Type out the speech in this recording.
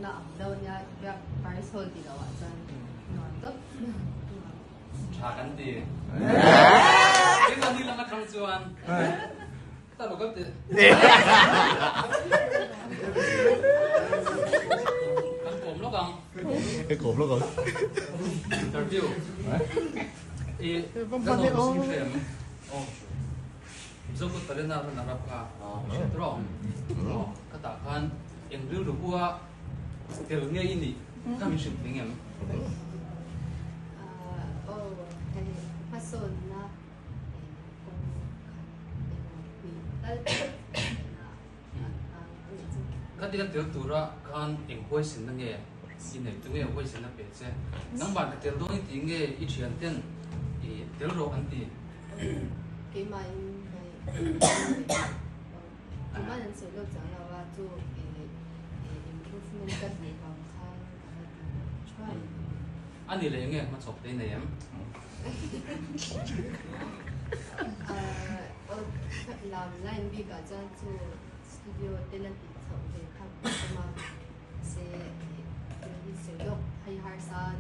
là ẩm đâu nha việc phải thôi thì đâu ạ chân nói tốt trả cắn tiền cái con đi làm ăn trong chuan ta đâu có tiền cắn cồm lúc không cái cồm lúc không interview i cái nó sinh phèm giúp cái tên nào là nạp cả rồi cái tạ khan em rêu được qua cái nghe ini các mình sinh tiếng em phát sồn là các tiếng tiếng tu ra khan em quay sinh năng nghe in này tiếng em quay sinh năng bể xe nắng bạn cái tiếng đó tiếng nghe ít chuyện tiếng tiếng rồi anh thì cái mà cái mà nhân sự được chẳng làว่า做improvement cái gì bằng khai try anh đi lấy nghe mà chụp đây này em làm line bị cả cho studio tên là bị chụp về khác mà sẽ sử dụng hay hay sao